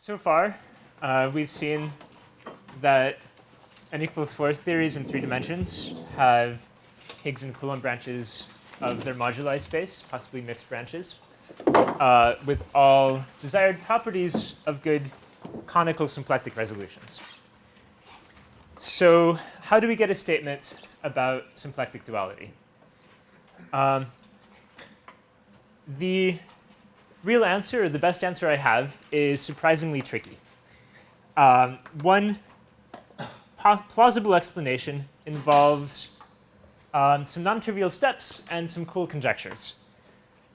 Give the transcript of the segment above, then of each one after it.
So far, we've seen that n=4 theories in 3 dimensions have Higgs and Coulomb branches of their moduli space, possibly mixed branches, with all desired properties of good conical symplectic resolutions. So how do we get a statement about symplectic duality? The real answer, or the best answer I have, is surprisingly tricky. One plausible explanation involves some non-trivial steps and some cool conjectures.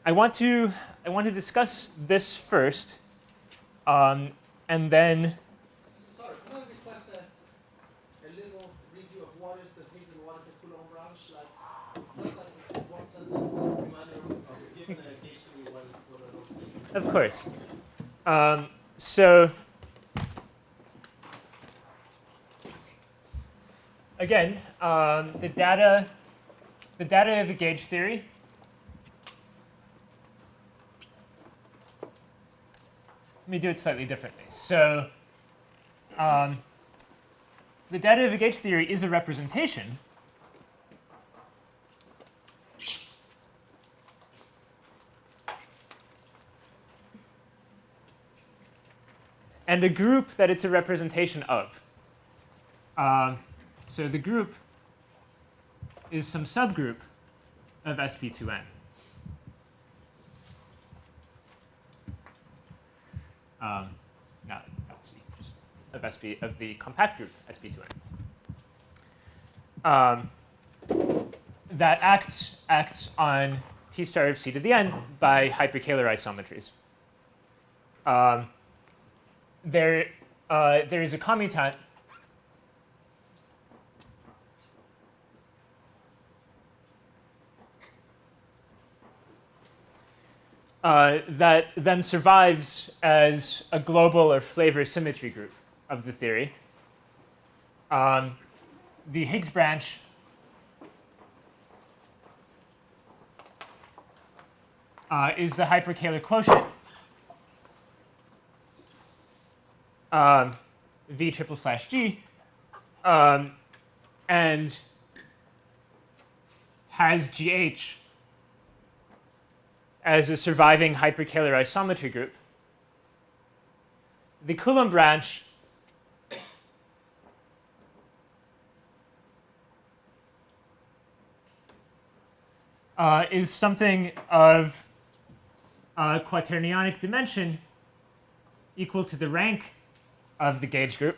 I want to discuss this first, and then. Sorry, can I request a little review of what is the Higgs and what is the Coulomb branch? Just like in one sentence, reminder of given a dictionary what are those things? Of course. So again, the data of a gauge theory let me do it slightly differently. So the data of a gauge theory is a representation and a group that it's a representation of. So the group is some subgroup of sp2n. Not SP, just of of the compact group sp2n. That acts on T star of c to the n by hyperkähler isometries. There is a commutant that then survives as a global or flavor symmetry group of the theory. The Higgs branch is the hyperkähler quotient V /G, and has GH as a surviving hyperkähler isometry group. The Coulomb branch is something of quaternionic dimension equal to the rank of the gauge group.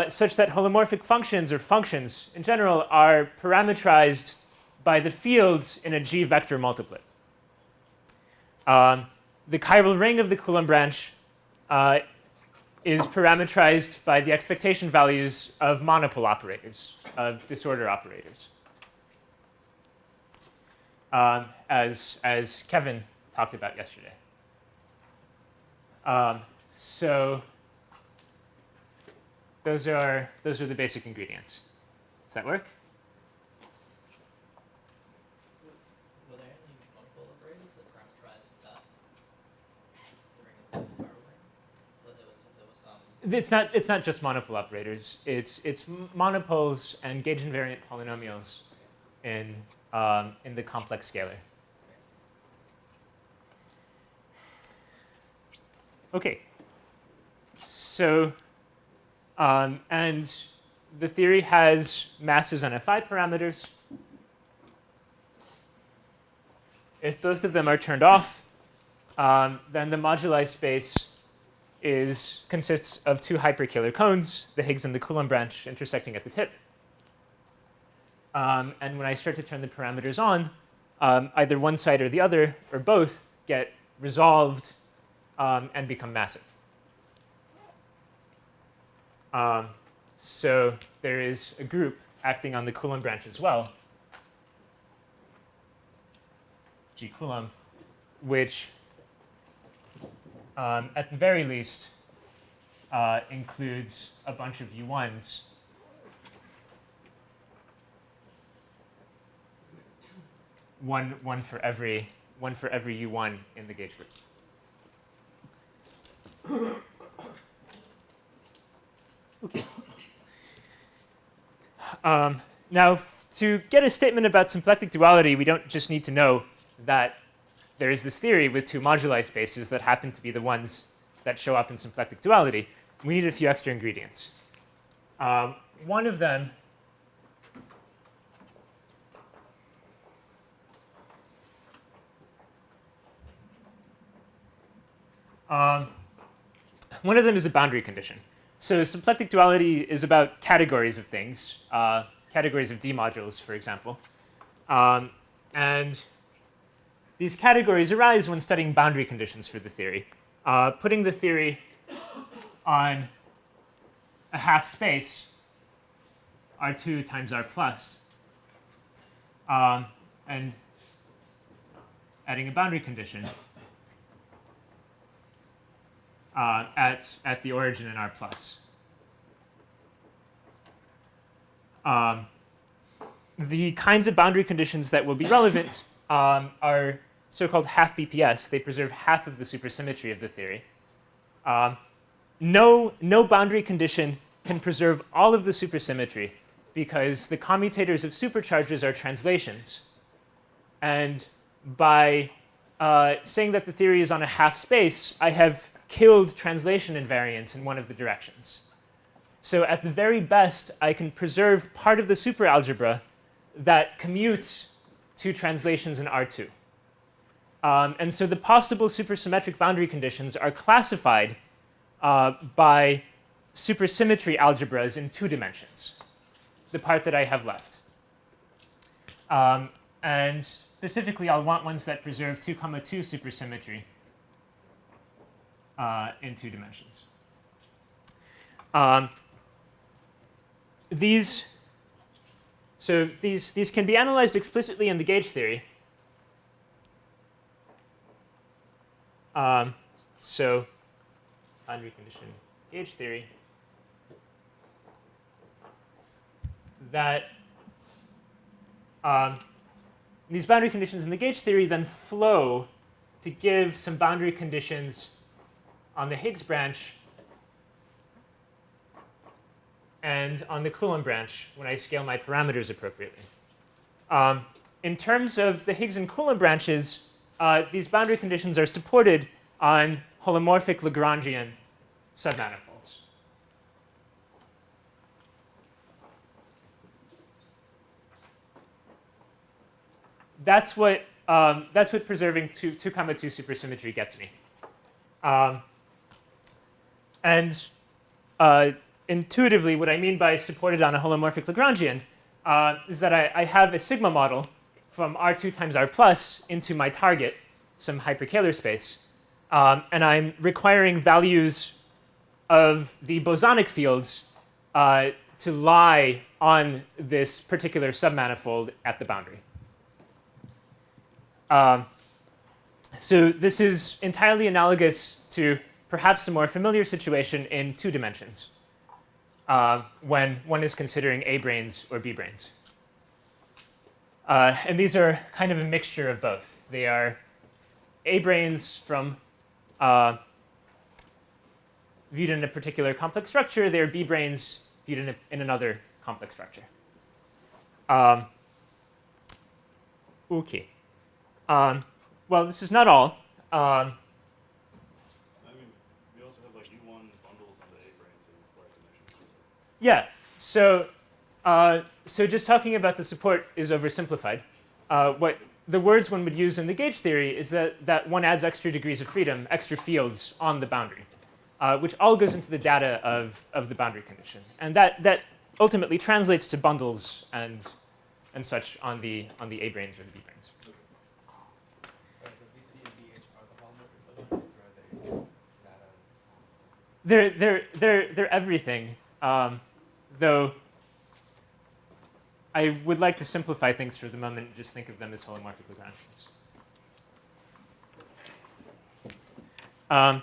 Such that holomorphic functions, or functions in general, are parametrized by the fields in a G vector multiplet. The chiral ring of the Coulomb branch is parametrized by the expectation values of monopole operators, of disorder operators. As Kevin talked about yesterday. So those are the basic ingredients. Does that work? Were there any monopole operators that parameterized that during the chiral ring? But there was some. It's not just monopole operators. It's monopoles and gauge invariant polynomials in the complex scalar. Okay. So, and the theory has masses and Fi parameters. If both of them are turned off, then the moduli space consists of 2 hyperkähler cones, the Higgs and the Coulomb branch intersecting at the tip. And when I start to turn the parameters on, either one side or the other, or both, get resolved and become massive. So there is a group acting on the Coulomb branch as well, G Coulomb, which at the very least includes a bunch of U1s one for every U1 in the gauge group. Okay. Now, to get a statement about symplectic duality, we don't just need to know that there is this theory with two moduli spaces that happen to be the ones that show up in symplectic duality. We need a few extra ingredients. One of them is a boundary condition. So symplectic duality is about categories of things, categories of D modules, for example. And these categories arise when studying boundary conditions for the theory. Putting the theory on a half space, R2 times R plus, and adding a boundary condition at the origin in R plus. The kinds of boundary conditions that will be relevant are so-called half BPS. They preserve half of the supersymmetry of the theory. No boundary condition can preserve all of the supersymmetry because the commutators of supercharges are translations. And by saying that the theory is on a half space, I have killed translation invariance in one of the directions. So at the very best, I can preserve part of the superalgebra that commutes to translations in R2. And so the possible supersymmetric boundary conditions are classified by supersymmetry algebras in 2 dimensions, the part that I have left. And specifically, I'll want ones that preserve 2, 2 supersymmetry in 2 dimensions. These can be analyzed explicitly in the gauge theory. So boundary condition gauge theory that these boundary conditions in the gauge theory then flow to give some boundary conditions on the Higgs branch and on the Coolant branch when I scale my parameters appropriately. In terms of the Higgs and Coolant branches, these boundary conditions are supported on holomorphic Lagrangian submanifolds. That's what preserving 2, 2 supersymmetry gets me. And intuitively, what I mean by supported on a holomorphic Lagrangian is that I have a sigma model from R2 times R plus into my target, some hyperkähler space, and I'm requiring values of the bosonic fields to lie on this particular submanifold at the boundary. So this is entirely analogous to perhaps a more familiar situation in 2 dimensions when one is considering A-branes or B-branes. And these are kind of a mixture of both. They are A-branes from viewed in a particular complex structure. They are B-branes viewed in another complex structure. Okay. Well, this is not all. I mean, we also have like U1 bundles on the A-branes in flat dimensions. Yeah. So just talking about the support is oversimplified. What the words one would use in the gauge theory is that one adds extra degrees of freedom, extra fields on the boundary, which all goes into the data of the boundary condition, and that ultimately translates to bundles and such on the A-branes or the B-branes. They're everything, though I would like to simplify things for the moment and just think of them as holomorphic Lagrangians.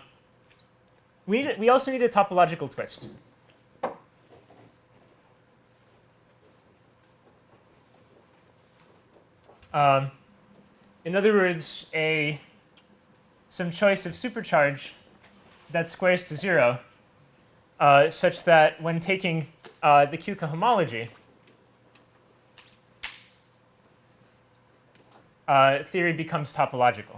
We also need a topological twist. in other words, some choice of supercharge that squares to 0, such that when taking the Kuka homology, theory becomes topological.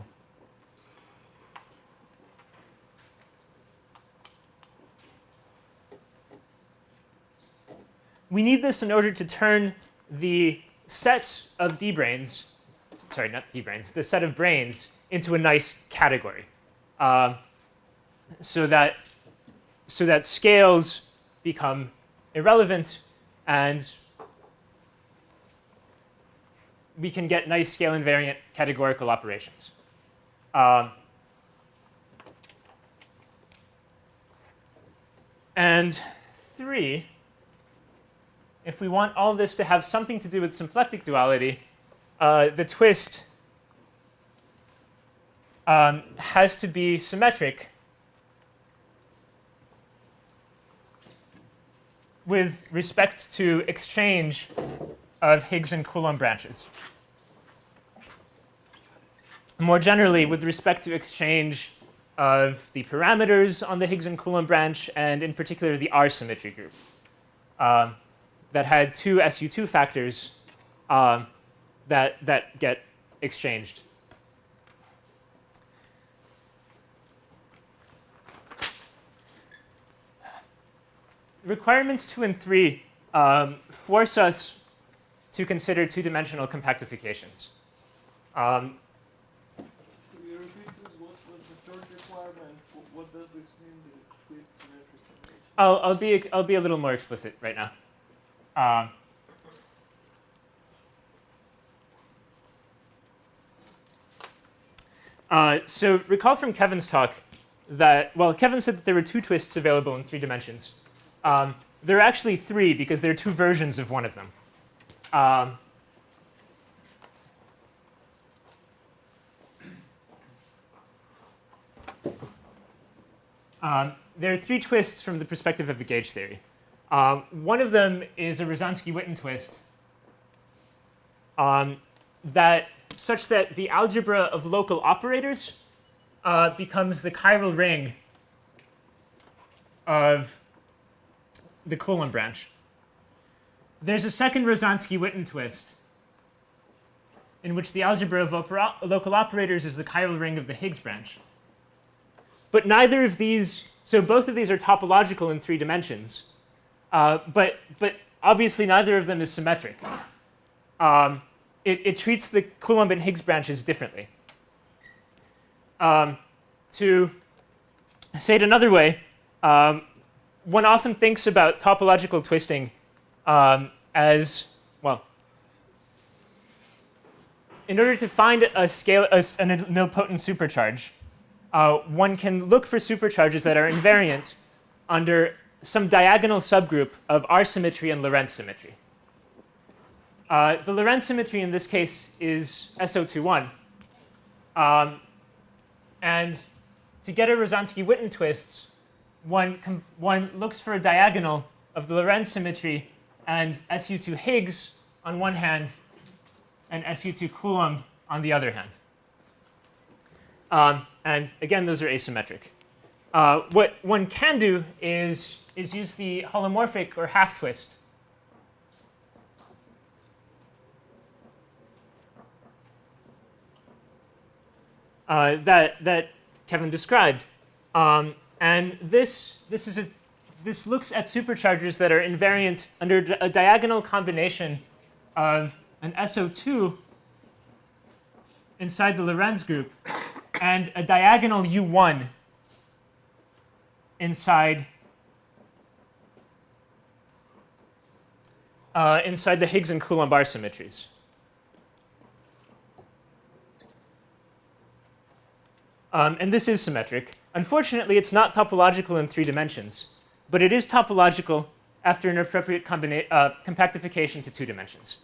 We need this in order to turn the set of d-branes, sorry, not d-branes, the set of branes into a nice category, so that scales become irrelevant and we can get nice scale invariant categorical operations. And 3, if we want all this to have something to do with symplectic duality, the twist has to be symmetric with respect to exchange of Higgs and Coulomb branches. More generally, with respect to exchange of the parameters on the Higgs and Coulomb branch, and in particular the R symmetry group that had 2 SU2 factors that get exchanged. Requirements 2 and 3 force us to consider 2-dimensional compactifications. Could you repeat this? What was the third requirement? What does this mean, the twist symmetric combination? I'll be a little more explicit right now. So recall from Kevin's talk that, well, Kevin said that there were 2 twists available in 3 dimensions. There are actually 3 because there are 2 versions of one of them. There are 3 twists from the perspective of the gauge theory. One of them is a Rosansky-Witten twist such that the algebra of local operators becomes the chiral ring of the Coolant branch. There's a second Rosansky-Witten twist in which the algebra of local operators is the chiral ring of the Higgs branch. But neither of these, so both of these are topological in 3 dimensions, but obviously neither of them is symmetric. It treats the Coulomb and Higgs branches differently. To say it another way, one often thinks about topological twisting as, well, in order to find a nilpotent supercharge, one can look for supercharges that are invariant under some diagonal subgroup of R symmetry and Lorentz symmetry. The Lorentz symmetry in this case is SO21. And to get a Rosansky-Witten twist, one looks for a diagonal of the Lorentz symmetry and SU2 Higgs on one hand and SU2 Coulomb on the other hand. And again, those are asymmetric. What one can do is use the holomorphic or half twist. That Kevin described. And this looks at superchargers that are invariant under a diagonal combination of an SO2 inside the Lorentz group and a diagonal U1 inside the Higgs and Coulomb R symmetries. And this is symmetric. Unfortunately, it's not topological in 3 dimensions, but it is topological after an appropriate compactification to 2 dimensions.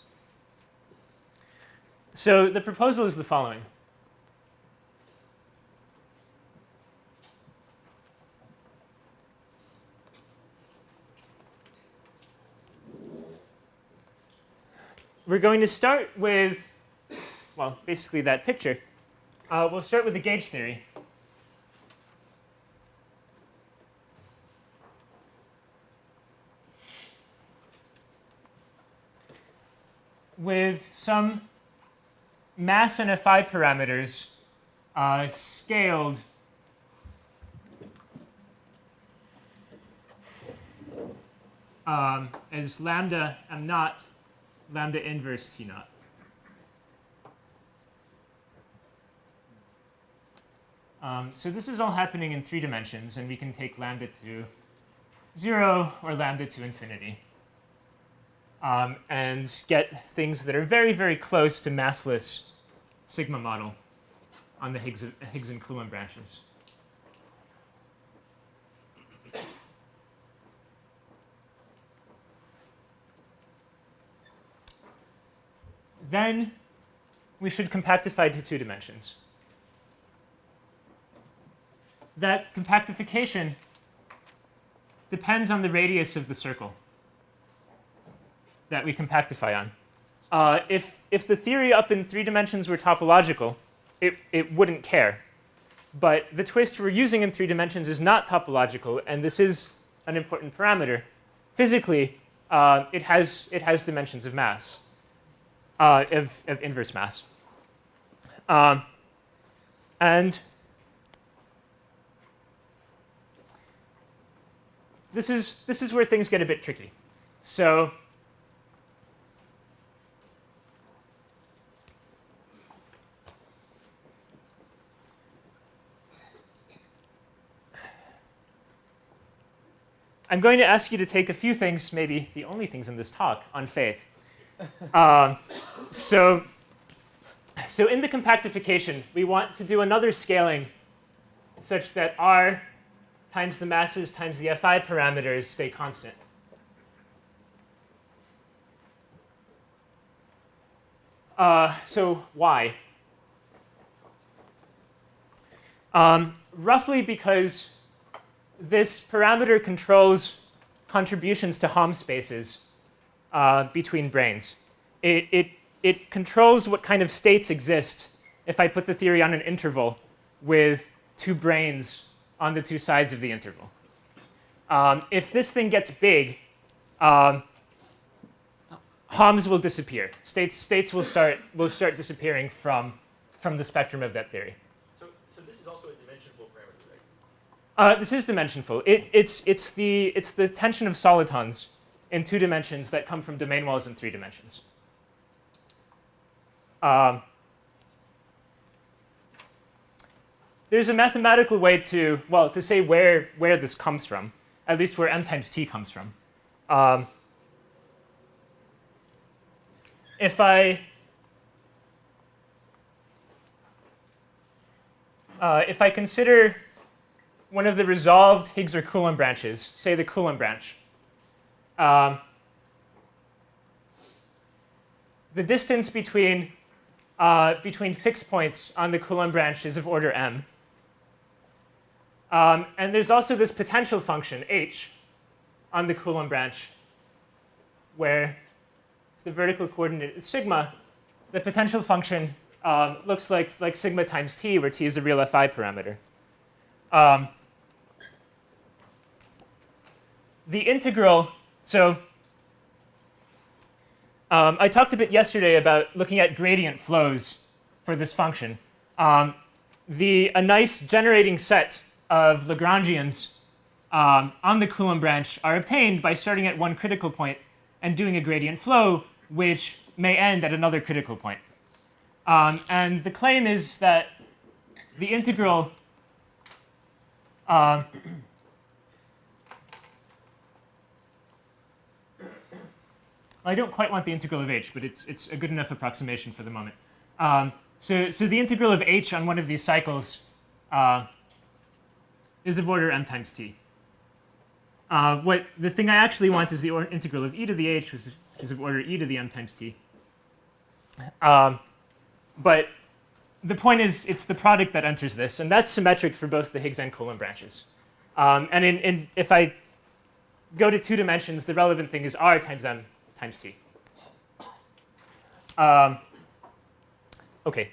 So the proposal is the following. We're going to start with, well, basically that picture, we'll start with the gauge theory. With some mass and Fi parameters scaled as lambda m naught, lambda inverse T naught. So this is all happening in 3 dimensions, and we can take lambda to 0 or lambda to infinity. And get things that are very, very close to massless sigma model on the Higgs and Coolant branches. Then we should compactify to 2 dimensions. That compactification depends on the radius of the circle that we compactify on. If the theory up in 3 dimensions were topological, it wouldn't care. But the twist we're using in 3 dimensions is not topological, and this is an important parameter. Physically, it has dimensions of mass, of inverse mass. And this is where things get a bit tricky. So I'm going to ask you to take a few things, maybe the only things in this talk, on faith. So in the compactification, we want to do another scaling such that R times the masses times the Fi parameters stay constant. So why? Roughly because this parameter controls contributions to Hom spaces between branes. It controls what kind of states exist if I put the theory on an interval with 2 branes on the 2 sides of the interval. If this thing gets big, Homs will disappear. States will start disappearing from the spectrum of that theory. So this is also a dimensionful parameter, right? This is dimensionful. It's the tension of solitons in 2 dimensions that come from domain walls in 3 dimensions. There's a mathematical way to say where this comes from, at least where m times t comes from. If I consider one of the resolved Higgs or Coolant branches, say the Coolant branch, the distance between fixed points on the Coolant branch is of order m. And there's also this potential function, h, on the Coolant branch, where the vertical coordinate is sigma. The potential function looks like sigma times t, where t is a real Fi parameter. The integral, so I talked a bit yesterday about looking at gradient flows for this function. A nice generating set of Lagrangians on the Coolant branch are obtained by starting at one critical point and doing a gradient flow, which may end at another critical point. And the claim is that the integral I don't quite want the integral of h, but it's a good enough approximation for the moment. So the integral of h on one of these cycles is of order m times t. The thing I actually want is the integral of e to the h, which is of order e to the m times t. But the point is, it's the product that enters this, and that's symmetric for both the Higgs and Coolant branches. And if I go to 2 dimensions, the relevant thing is r times m times t. Okay.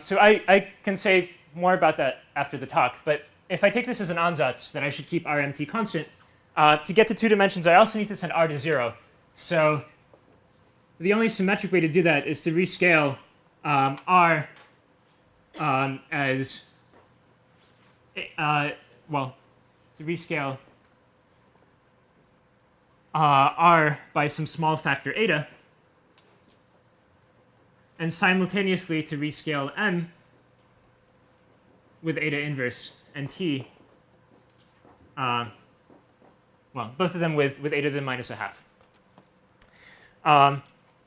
So I can say more about that after the talk, but if I take this as an ansatz, then I should keep RMT constant. To get to 2 dimensions, I also need to send R to 0. So the only symmetric way to do that is to rescale R as, well, to rescale R by some small factor eta, and simultaneously to rescale M with eta inverse and T. Well, both of them with eta to the minus a half.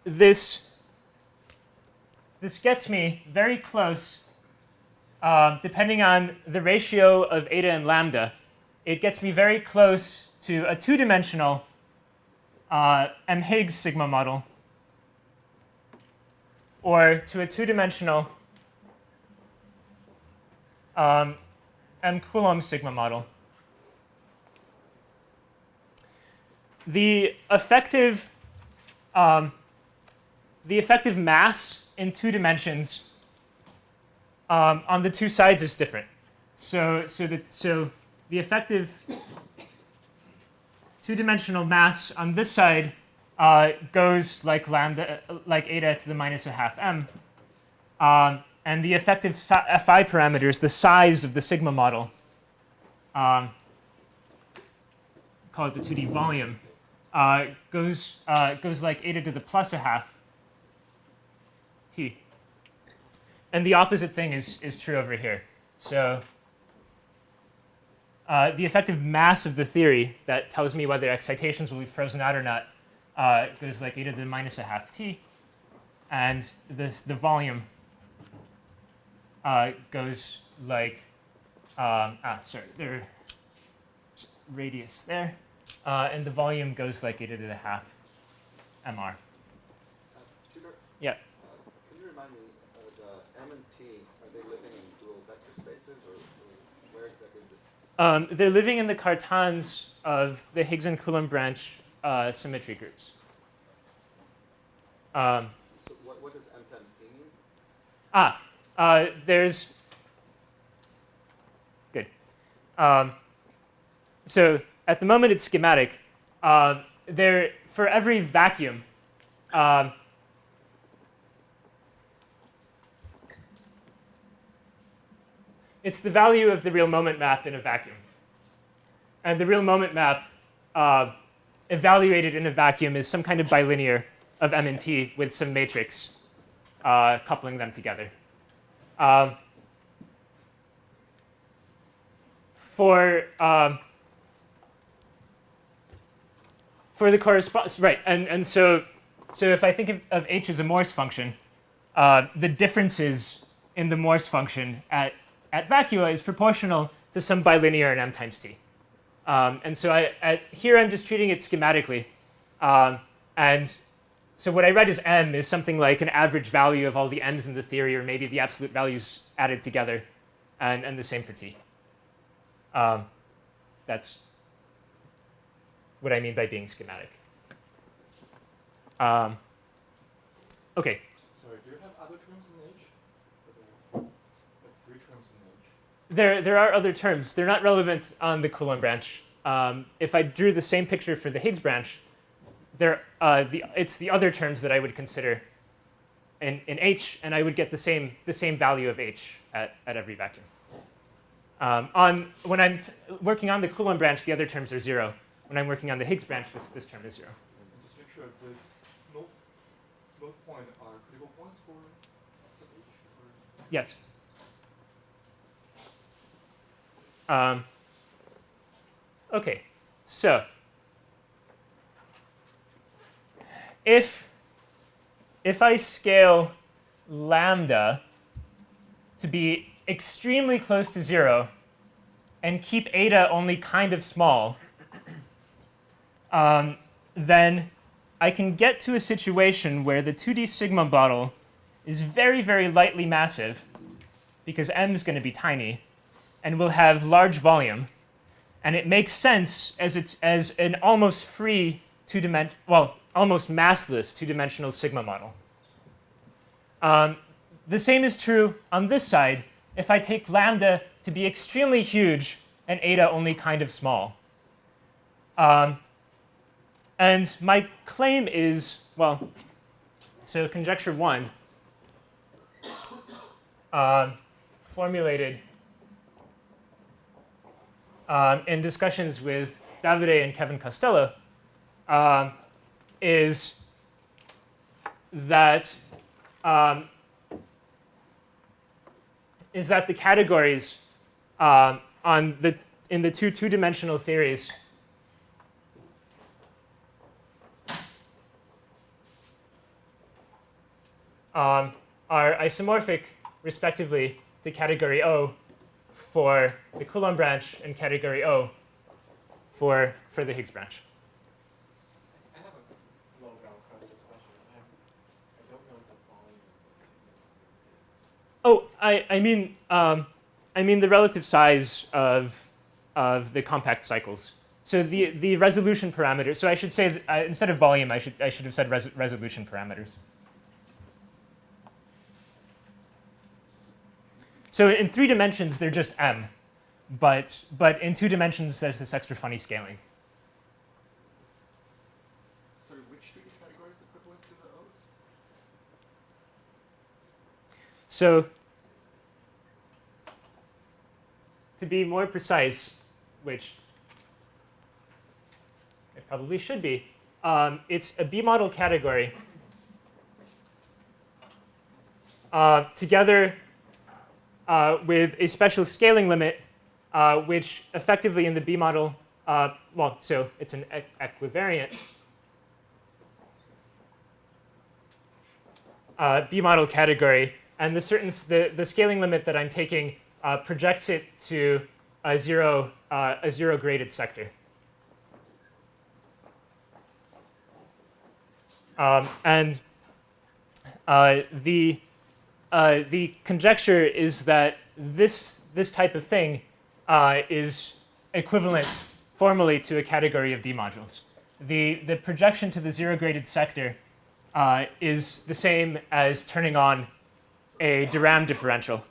This gets me very close, depending on the ratio of eta and lambda, it gets me very close to a 2-dimensional M. Higgs sigma model, or to a 2-dimensional M. Coulomb sigma model. The effective mass in 2 dimensions on the 2 sides is different. So the effective 2-dimensional mass on this side goes like eta to the minus a half m, and the effective Fi parameters, the size of the sigma model, call it the 2D volume, goes like eta to the plus a half t. And the opposite thing is true over here. So the effective mass of the theory that tells me whether excitations will be frozen out or not goes like eta to the minus a half t, and the volume goes like there's radius there, and the volume goes like eta to the half mr. Tudor, Yeah. can you remind me, the M and T, are they living in dual vector spaces, or where exactly is this? They're living in the cartons of the Higgs and Coulomb branch symmetry groups. So what does M times T mean? There's good. So at the moment it's schematic. There for every vacuum, it's the value of the real moment map in a vacuum. And the real moment map evaluated in a vacuum is some kind of bilinear of M and T with some matrix coupling them together. For the correspondence, right, and so if I think of H as a Morse function, the differences in the Morse function at vacua is proportional to some bilinear in M times T. And so here I'm just treating it schematically. And so what I read as M is something like an average value of all the M's in the theory, or maybe the absolute values added together, and the same for T. That's what I mean by being schematic. Okay. Sorry, do you have other terms in H? Like 3 terms in H? There are other terms. They're not relevant on the Coulomb branch. If I drew the same picture for the Higgs branch, it's the other terms that I would consider in H, and I would get the same value of H at every vacuum. When I'm working on the Coulomb branch, the other terms are 0. When I'm working on the Higgs branch, this term is 0. And just make sure this node point are critical points for H? Or? Yes. Okay, so if I scale lambda to be extremely close to 0 and keep eta only kind of small, then I can get to a situation where the 2D sigma model is very, very lightly massive, because M is going to be tiny, and will have large volume. And it makes sense as an almost free almost massless 2-dimensional sigma model. The same is true on this side if I take lambda to be extremely huge and eta only kind of small. And my claim is, well, so conjecture 1, formulated in discussions with Davide and Kevin Costello, is that the categories in the two-dimensional theories are isomorphic, respectively, to category O for the Coolant branch and category O for the Higgs branch. I have a low-down question. I don't know what the volume of the signal is. I mean the relative size of the compact cycles. So the resolution parameter. So I should say that, instead of volume, I should have said resolution parameters. So in 3 dimensions, they're just m, but in 2 dimensions, there's this extra funny scaling. Sorry, which 3D category is equivalent to the O's? So to be more precise, which it probably should be, it's a B-model category together with a special scaling limit, which effectively in the B model, well, so it's an equivariant B model category, and the scaling limit that I'm taking projects it to a zero graded sector. And the conjecture is that this type of thing is equivalent formally to a category of D modules. The projection to the zero graded sector is the same as turning on a de Rham differential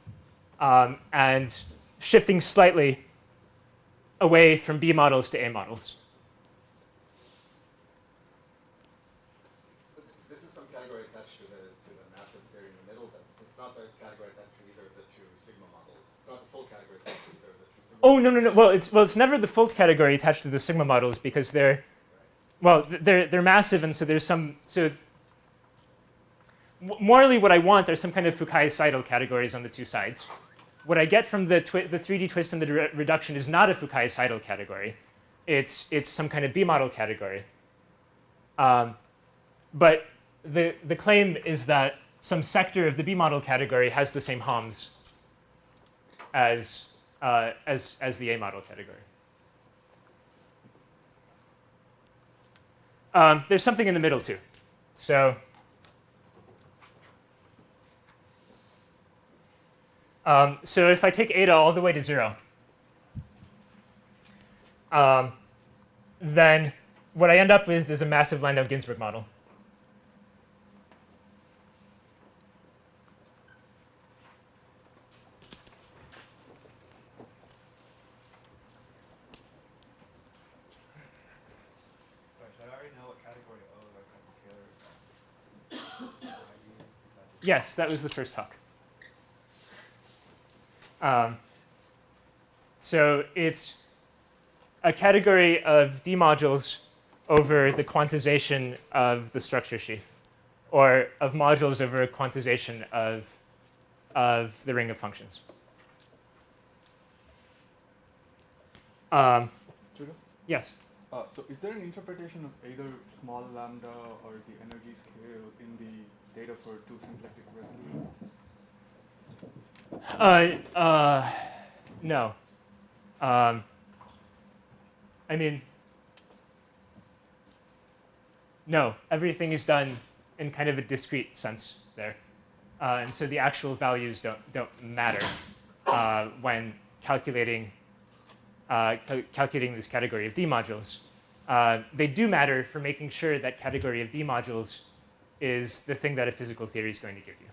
and shifting slightly away from B models to A models. This is some category attached to the massive theory in the middle, but it's not the category attached to either of the 2 sigma models. It's not the full category attached to either of the 2 sigma Oh, models. no. Well, it's never the full category attached to the sigma models because they're massive, and so there's some. So morally, what I want are some kind of Fukai-Seidel categories on the 2 sides. What I get from the 3D twist and the reduction is not a Fukai-Seidel category. It's some kind of B model category. But the claim is that some sector of the B model category has the same HOMs as the A model category. There's something in the middle too. So if I take eta all the way to 0, then what I end up with is a massive Landau-Ginzburg model. Sorry, should I already know what category O or category is? Yes, that was the first talk. So it's a category of D modules over the quantization of the structure sheaf, or of modules over a quantization of the ring of functions. Tudor? Yes. So is there an interpretation of either small lambda or the energy scale in the data for 2 symplectic resolutions? No. I mean, no. Everything is done in kind of a discrete sense there, and so the actual values don't matter when calculating this category of D modules. They do matter for making sure that category of D modules is the thing that a physical theory is going to give you.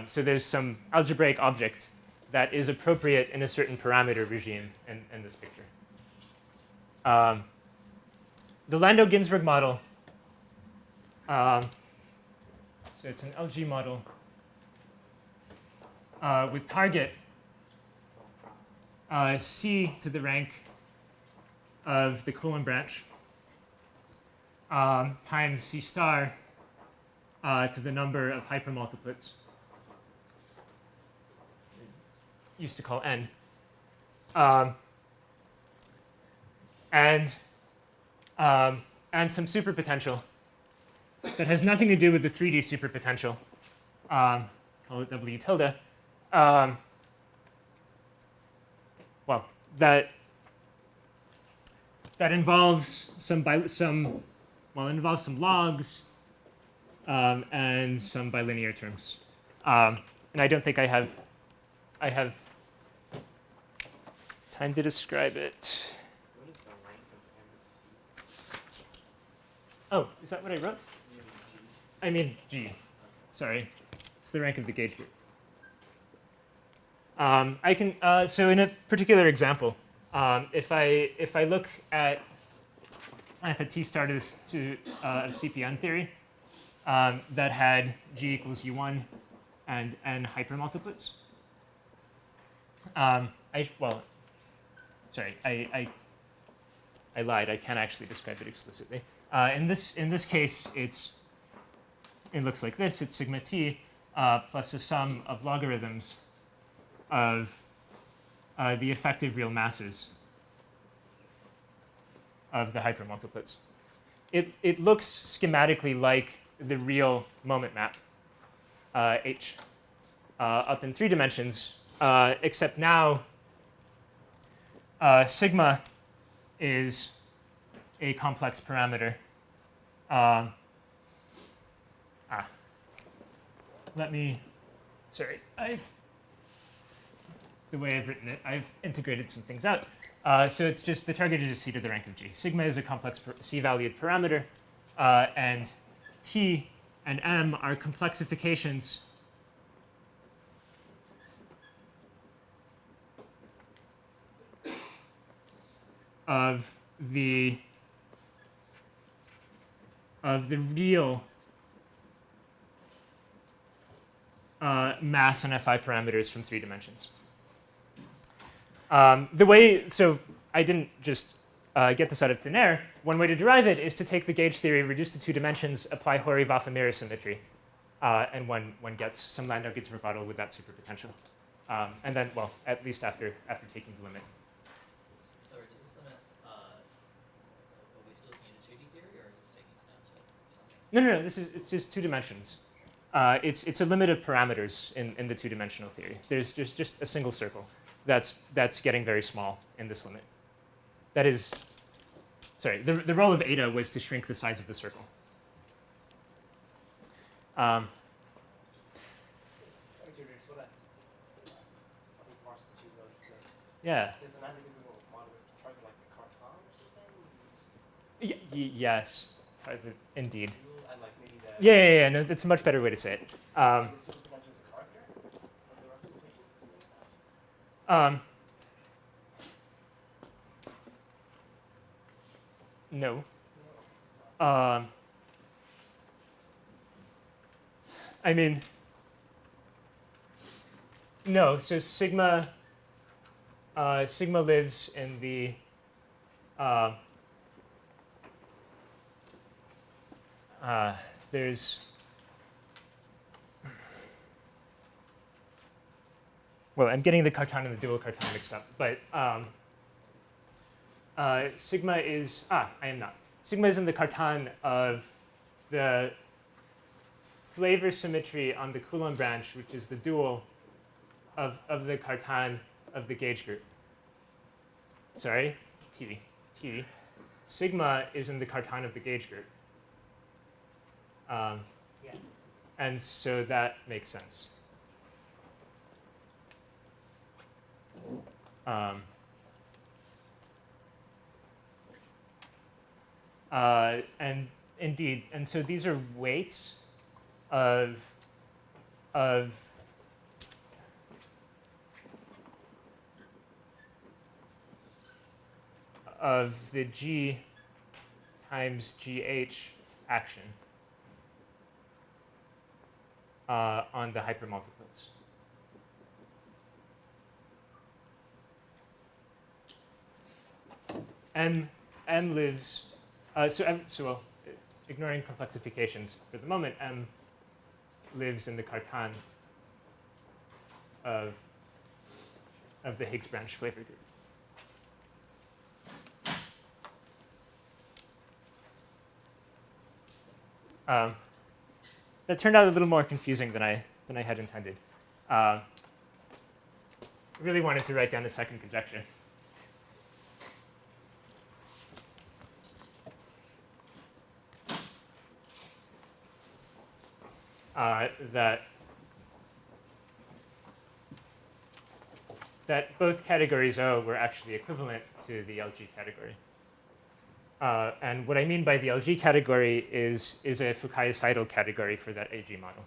So there's some algebraic object that is appropriate in a certain parameter regime in this picture. The Landau-Ginzburg model, so it's an LG model with target C to the rank of the Coolant branch times C star to the number of hypermultiplets. Used to call n. And some superpotential that has nothing to do with the 3D superpotential. Call it W tilde. Well, that involves some logs and some bilinear terms. And I don't think I have time to describe it. What is the rank of MC? Oh, is that what I wrote? I mean G. Sorry, it's the rank of the gauge group. I can so in a particular example, if I look at the T star of CPN theory that had G equals U1 and n hypermultiplets. I lied. I can't actually describe it explicitly. In this case, it looks like this. It's sigma t plus a sum of logarithms of the effective real masses of the hypermultiplets. It looks schematically like the real moment map H up in 3 dimensions, except now sigma is a complex parameter. The way I've written it, I've integrated some things out. So it's just the target is just C to the rank of G. Sigma is a complex C-valued parameter, and T and M are complexifications of the real mass and Fi parameters from 3 dimensions. So I didn't just get this out of thin air. One way to derive it is to take the gauge theory, reduce to 2 dimensions, apply Hori-Vafa mirror symmetry, and one gets some Landau-Ginzburg model with that superpotential. And then, well, at least after taking the limit. Sorry, does this limit, are we still looking at a 2D theory, or is this taking steps or something? No. It's just 2 dimensions. It's a limit of parameters in the 2-dimensional theory. There's just a single circle that's getting very small in this limit. That is, sorry, the role of eta was to shrink the size of the circle. Sorry, Tudor, so that parse the two nodes. Yeah. There's an analytical model with target like the Cartan or something? Yes, indeed. And like maybe the Yeah. No, that's a much better way to say it. the superdimension is the character of the representation. No. I mean, no. So sigma lives in the there's well, I'm getting the Cartan and the dual Cartan mixed up, but sigma is I am not. Sigma is in the Cartan of the flavor symmetry on the Coolant branch, which is the dual of the Cartan of the gauge group. Sorry, T. Sigma is in the Cartan of the gauge group. Yes. And so that makes sense. And indeed, and so these are weights of of the G times GH action on the hypermultiplets. M lives, well, ignoring complexifications for the moment, M lives in the Cartan of the Higgs branch flavor group. That turned out a little more confusing than I had intended. I really wanted to write down the second conjecture. That both categories O were actually equivalent to the LG category. And what I mean by the LG category is a Fukaya-Seidel category for that AG model.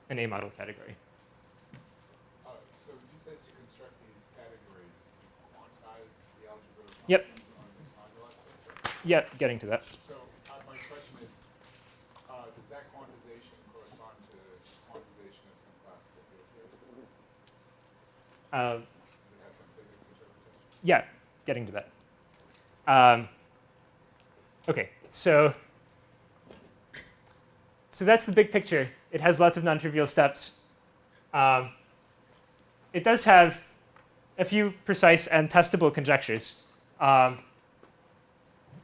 An A model category. So you said to construct these categories, quantize the algebra Yep. functions on this moduli spectrum? Yep, getting to that. So my question is, does that quantization correspond to quantization of some classical field theory? Does it have some physics interpretation? Yeah, getting to that. OK, so that's the big picture. It has lots of non-trivial steps. It does have a few precise and testable conjectures.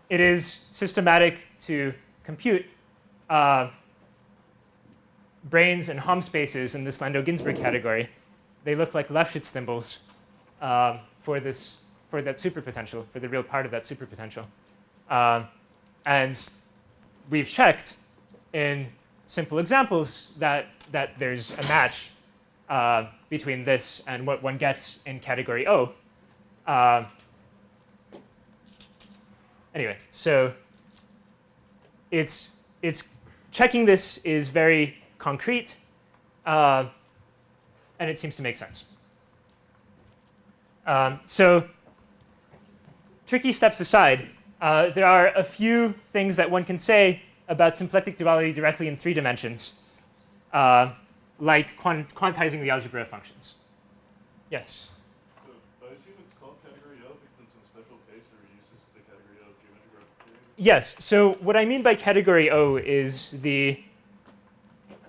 It is systematic to compute branes and Hom spaces in this Landau-Ginzburg category. They look like Lefschetz thimbles for that superpotential, for the real part of that superpotential. And we've checked in simple examples that there's a match between this and what one gets in category O. Anyway, so it's checking this is very concrete, and it seems to make sense. So tricky steps aside, there are a few things that one can say about symplectic duality directly in 3 dimensions, like quantizing the algebra of functions. Yes? So I assume it's called category O because in some special case there are uses to the category O geometric replicator? Yes. So what I mean by category O is the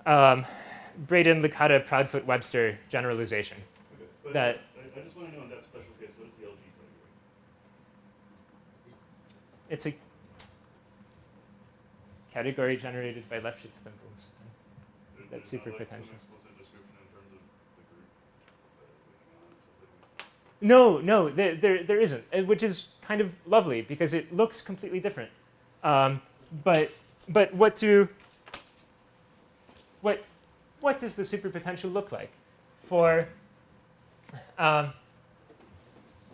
Braden-Licata-Proudfoot-Webster generalization. Okay, but That I just want to know in that special case, what is the LG category? it's a category generated by Lefschetz thimbles. That's There's not, like, superpotential. some explicit description in terms of the group that it's working on or something? No, there isn't, which is kind of lovely because it looks completely different. But what does the superpotential look like? For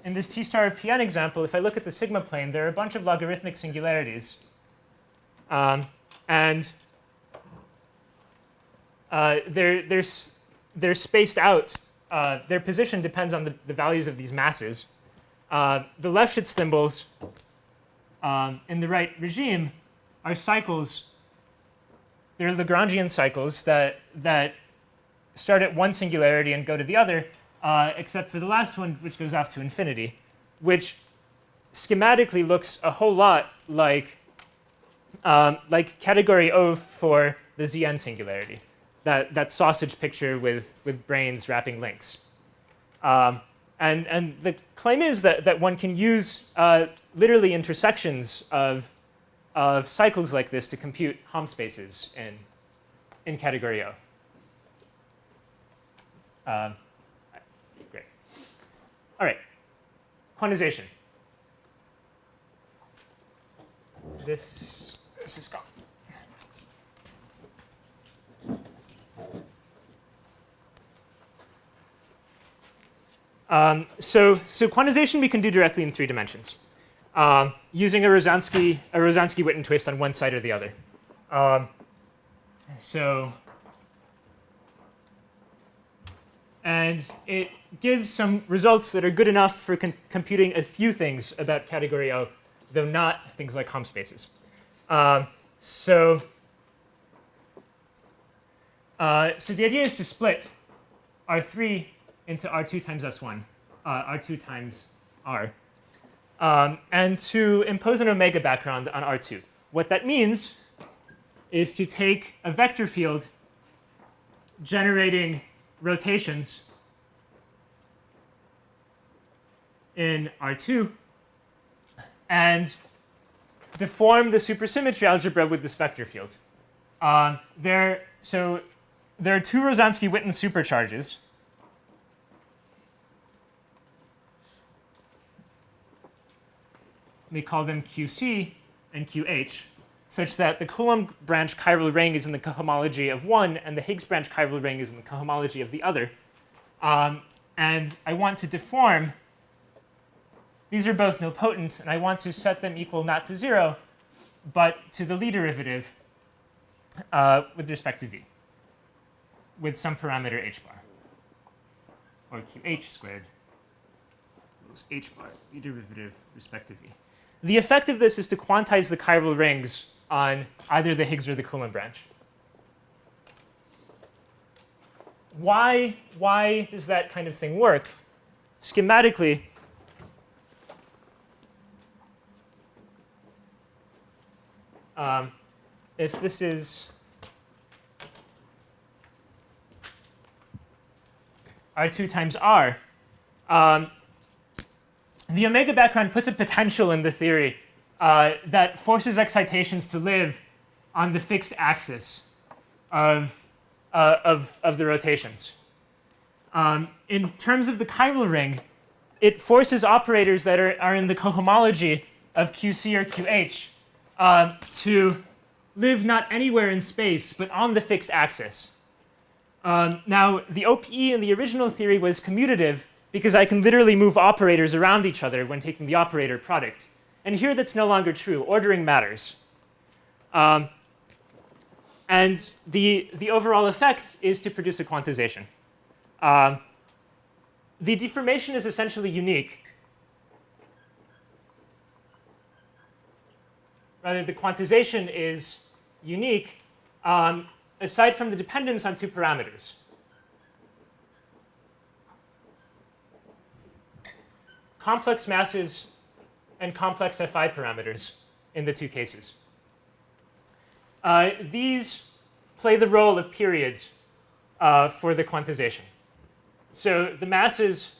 in this T-star of Pn example, if I look at the sigma plane, there are a bunch of logarithmic singularities, and they're spaced out. Their position depends on the values of these masses. The Lefschetz thimbles in the right regime are cycles. They're Lagrangian cycles that start at one singularity and go to the other, except for the last one, which goes off to infinity, which schematically looks a whole lot like category O for the Zn singularity, that sausage picture with branes wrapping links. And the claim is that one can use literally intersections of cycles like this to compute Hom spaces in category O. Great. All right. Quantization. This is gone. So quantization we can do directly in 3 dimensions, using a Rosansky-Witten twist on one side or the other. And it gives some results that are good enough for computing a few things about category O, though not things like Hom spaces. So the idea is to split R3 into R2 times S1, R2 times R, and to impose an omega background on R2. What that means is to take a vector field generating rotations in R2 and deform the supersymmetry algebra with this vector field. So there are two Rosansky-Witten supercharges. We call them QC and QH, such that the Coolant Branch chiral ring is in the cohomology of one, and the Higgs Branch chiral ring is in the cohomology of the other. And I want to deform. These are both nilpotent, and I want to set them equal not to 0, but to the Lie derivative with respect to v, with some parameter h bar, or qh squared equals h bar, Lie derivative respect to v. The effect of this is to quantize the chiral rings on either the Higgs or the Coolant branch. Why does that kind of thing work? Schematically, if this is R2 times R, the omega background puts a potential in the theory that forces excitations to live on the fixed axis of the rotations. In terms of the chiral ring, it forces operators that are in the cohomology of QC or QH to live not anywhere in space, but on the fixed axis. Now, the OPE in the original theory was commutative because I can literally move operators around each other when taking the operator product. And here that's no longer true. Ordering matters. And the overall effect is to produce a quantization. The deformation is essentially unique. Rather, the quantization is unique aside from the dependence on two parameters. Complex masses and complex Fi parameters in the two cases. These play the role of periods for the quantization. So the masses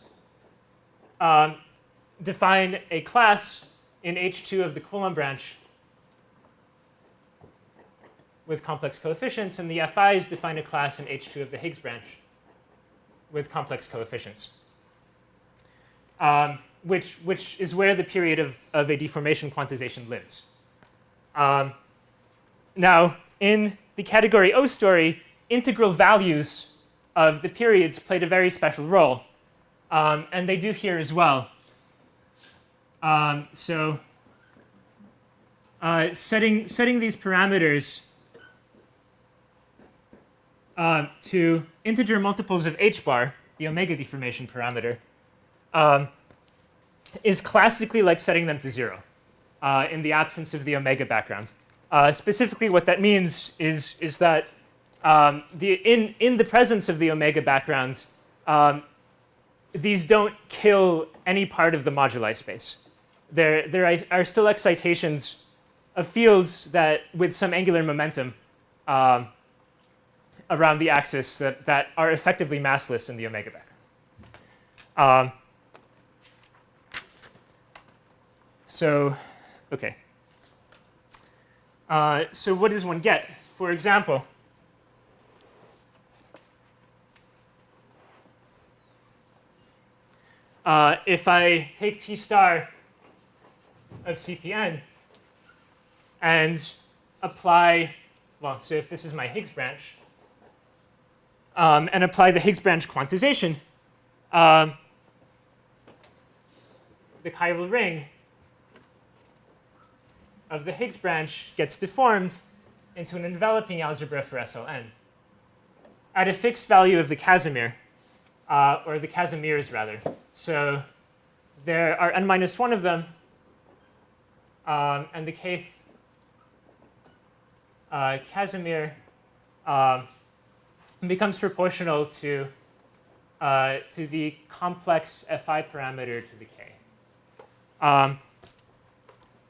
define a class in H2 of the Coolant branch with complex coefficients, and the Fi's define a class in H2 of the Higgs branch with complex coefficients, which is where the period of a deformation quantization lives. Now, in the category O story, integral values of the periods played a very special role, and they do here as well. Setting these parameters to integer multiples of h bar, the omega deformation parameter, is classically like setting them to 0 in the absence of the omega background. Specifically, what that means is that in the presence of the omega background, these don't kill any part of the moduli space. There are still excitations of fields that, with some angular momentum around the axis, that are effectively massless in the omega background. Okay. So what does one get? For example, if I take T star of CPN and apply, well, so if this is my Higgs branch, and apply the Higgs branch quantization, the chiral ring of the Higgs branch gets deformed into an enveloping algebra for SLN at a fixed value of the Casimir, or the Casimirs rather. So there are n minus 1 of them, and the kth Casimir becomes proportional to the complex Fi parameter to the k.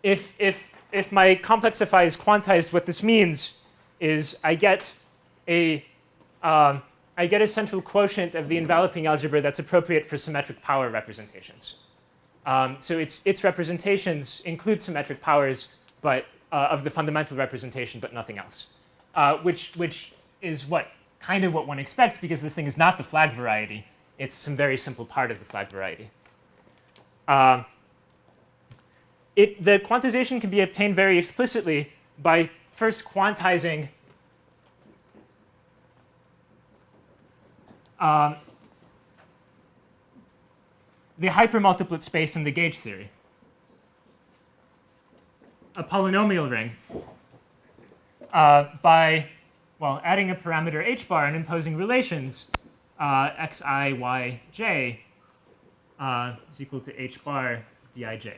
If my complex Fi is quantized, what this means is I get a central quotient of the enveloping algebra that's appropriate for symmetric power representations. So its representations include symmetric powers, but of the fundamental representation, but nothing else, which is kind of what one expects, because this thing is not the flag variety. It's some very simple part of the flag variety. The quantization can be obtained very explicitly by first quantizing the hypermultiplet space in the gauge theory, a polynomial ring, by adding a parameter h bar and imposing relations xi, y, j is equal to h bar dij,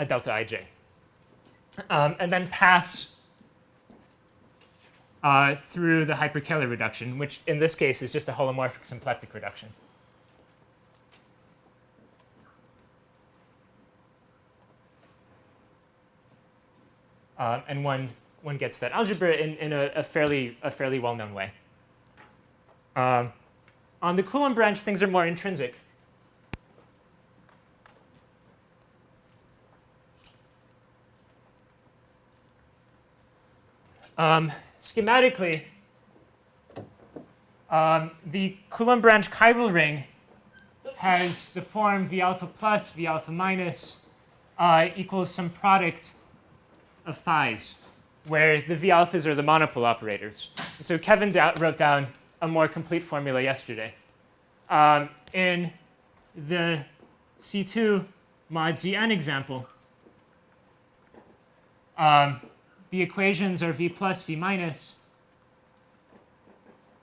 delta ij, and then pass through the hyperkähler reduction, which in this case is just a holomorphic symplectic reduction. And one gets that algebra in a fairly well-known way. On the Coolant branch, things are more intrinsic. Schematically, the Coolant branch chiral ring has the form V alpha plus, V alpha minus equals some product of phi's, where the V alphas are the monopole operators. And so Kevin wrote down a more complete formula yesterday. In the C2 mod Zn example, the equations are V plus, V minus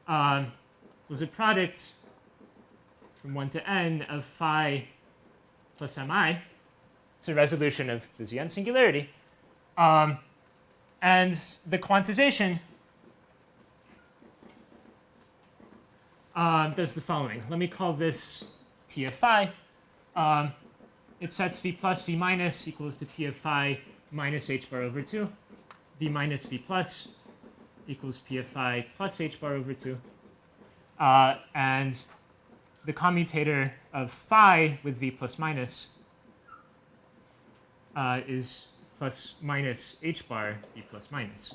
was a product from 1 to n of phi plus mi. It's a resolution of the Zn singularity. And the quantization does the following. Let me call this P of phi. It sets V plus, V minus equals to P of phi minus h bar over 2. V minus V plus equals P of phi plus h bar over 2. And the commutator of phi with V plus minus is plus minus h bar V plus minus.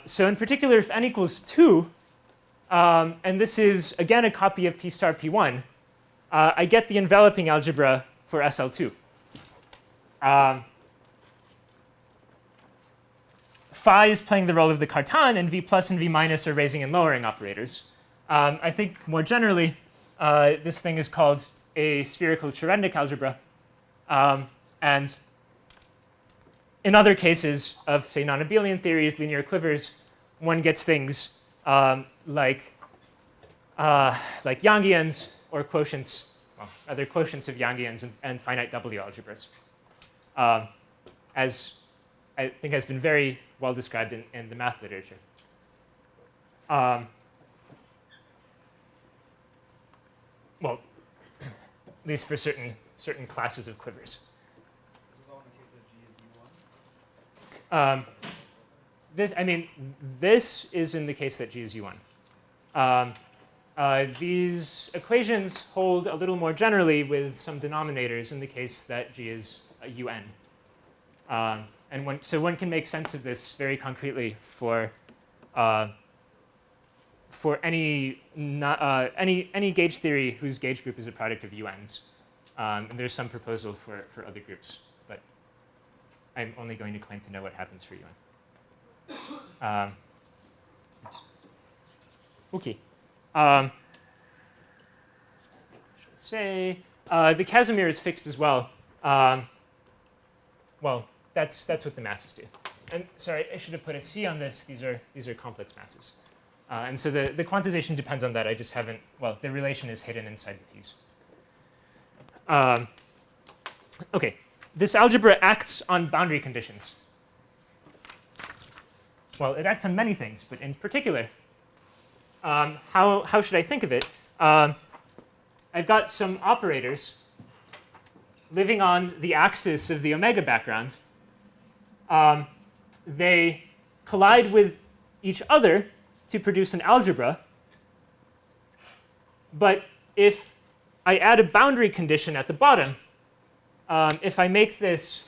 So in particular, if n equals 2, and this is, again, a copy of T star P1, I get the enveloping algebra for SL2. Phi is playing the role of the Cartan, and V plus and V minus are raising and lowering operators. I think more generally, this thing is called a spherical Cherendic algebra. And in other cases of, say, non-abelian theories, linear quivers, one gets things like Yangians or quotients, other quotients of Yangians and finite W algebras, as I think has been very well described in the math literature. Well, at least for certain classes of quivers. This is all in the case that G is U1? This is in the case that G is U1. These equations hold a little more generally with some denominators in the case that G is UN. And so one can make sense of this very concretely for any gauge theory whose gauge group is a product of UNs. And there's some proposal for other groups, but I'm only going to claim to know what happens for UN. Okay. Should I say the Casimir is fixed as well. Well, that's what the masses do. And sorry, I should have put a C on this. These are complex masses. And so the quantization depends on that. I just haven't, well, the relation is hidden inside the piece. OK, this algebra acts on boundary conditions. Well, it acts on many things, but in particular, how should I think of it? I've got some operators living on the axis of the omega background. They collide with each other to produce an algebra. But if I add a boundary condition at the bottom, if I make this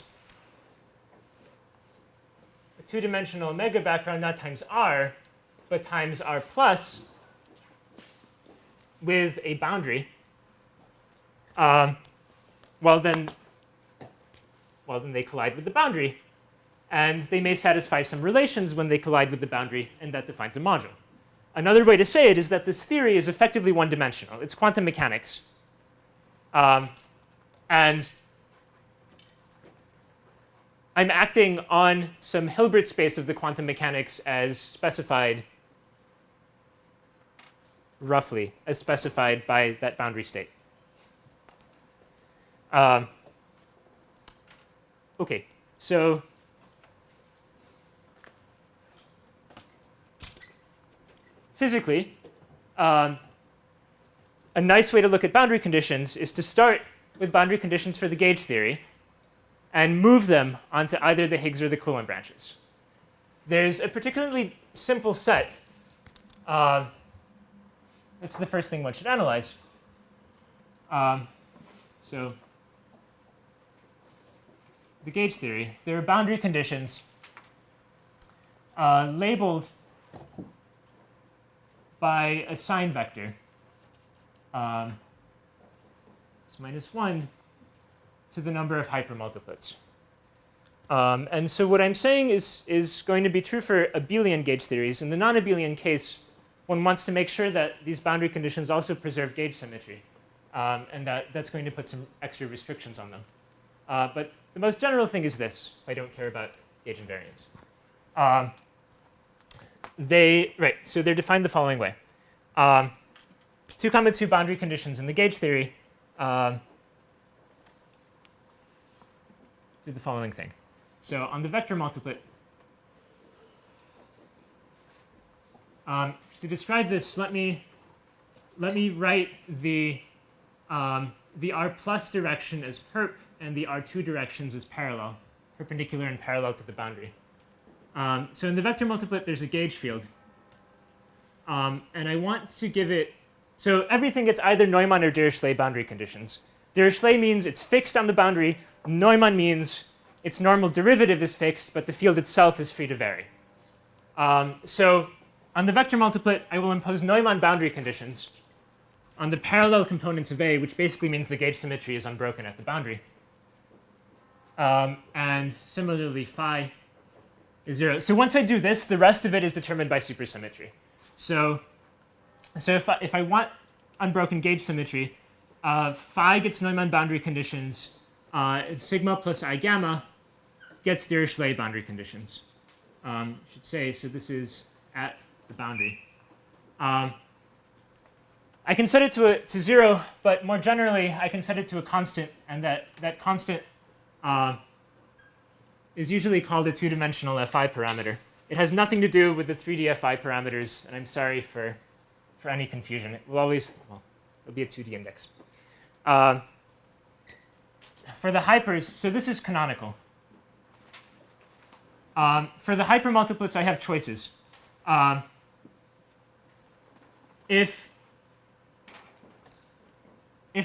a two-dimensional omega background, not times r, but times r plus with a boundary, well, then they collide with the boundary. And they may satisfy some relations when they collide with the boundary, and that defines a module. Another way to say it is that this theory is effectively one-dimensional. It's quantum mechanics. And I'm acting on some Hilbert space of the quantum mechanics as specified, roughly, as specified by that boundary state. OK, so physically, a nice way to look at boundary conditions is to start with boundary conditions for the gauge theory and move them onto either the Higgs or the Coolant branches. There's a particularly simple set. That's the first thing one should analyze. So the gauge theory, there are boundary conditions labeled by a sign vector. It's -1 to the number of hypermultiplets. And so what I'm saying is going to be true for abelian gauge theories. In the non-abelian case, one wants to make sure that these boundary conditions also preserve gauge symmetry, and that's going to put some extra restrictions on them. But the most general thing is this, if I don't care about gauge invariance. So they're defined the following way. 2, 2 boundary conditions in the gauge theory do the following thing. So on the vector multiplet, to describe this, let me write the r plus direction as perp and the r2 directions as parallel, perpendicular and parallel to the boundary. So in the vector multiplet, there's a gauge field. And I want to give it, so everything gets either Neumann or Dirichlet boundary conditions. Dirichlet means it's fixed on the boundary. Neumann means its normal derivative is fixed, but the field itself is free to vary. So on the vector multiplet, I will impose Neumann boundary conditions on the parallel components of A, which basically means the gauge symmetry is unbroken at the boundary. And similarly, phi is 0. So once I do this, the rest of it is determined by supersymmetry. So if I want unbroken gauge symmetry, phi gets Neumann boundary conditions. Sigma plus I gamma gets Dirichlet boundary conditions. Should say, so this is at the boundary. I can set it to 0, but more generally, I can set it to a constant, and that constant is usually called a two-dimensional Fi parameter. It has nothing to do with the 3D Fi parameters, and I'm sorry for any confusion. It will always, well, it'll be a 2D index. For the hypers, so this is canonical. For the hypermultiplets, I have choices. If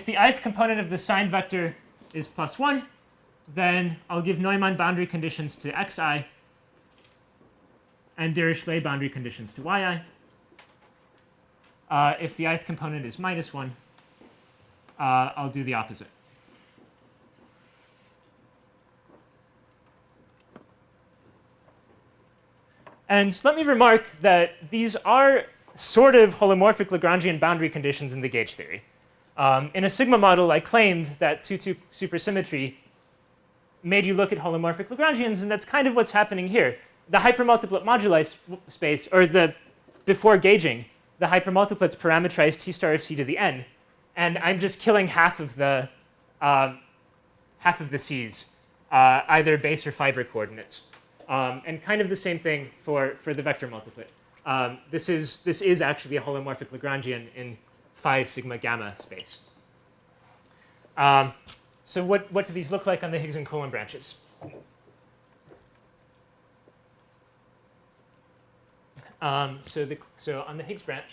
the ith component of the sign vector is +1, then I'll give Neumann boundary conditions to xi and Dirichlet boundary conditions to yi. If the ith component is -1, I'll do the opposite. And let me remark that these are sort of holomorphic Lagrangian boundary conditions in the gauge theory. In a sigma model, I claimed that 2-2 supersymmetry made you look at holomorphic Lagrangians, and that's kind of what's happening here. The hypermultiplet moduli space, or the before gauging, the hypermultiplets parameterize T star of C to the n, and I'm just killing half of the C's, either base or fiber coordinates. And kind of the same thing for the vector multiplet. This is actually a holomorphic Lagrangian in phi sigma gamma space. So what do these look like on the Higgs and Coolant branches? So on the Higgs branch,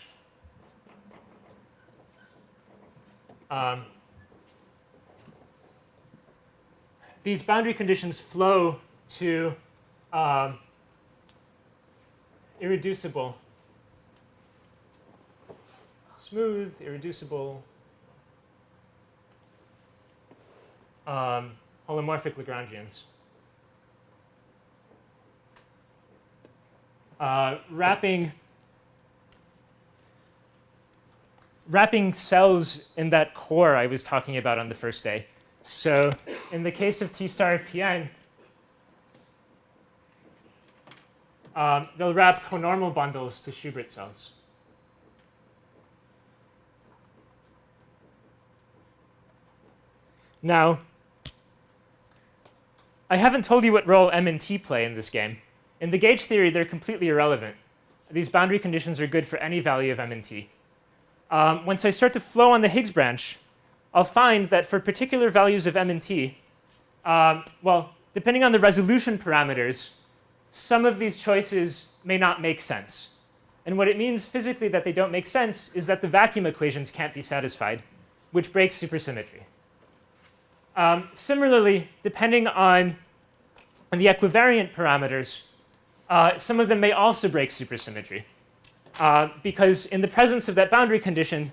these boundary conditions flow to irreducible, smooth, irreducible, holomorphic Lagrangians. Wrapping cells in that core I was talking about on the first day. So in the case of T star of Pn, they'll wrap conormal bundles to Schubert cells. Now, I haven't told you what role M and T play in this game. In the gauge theory, they're completely irrelevant. These boundary conditions are good for any value of M and T. Once I start to flow on the Higgs branch, I'll find that for particular values of M and T, well, depending on the resolution parameters, some of these choices may not make sense. And what it means physically that they don't make sense is that the vacuum equations can't be satisfied, which breaks supersymmetry. Similarly, depending on the equivariant parameters, some of them may also break supersymmetry. Because in the presence of that boundary condition,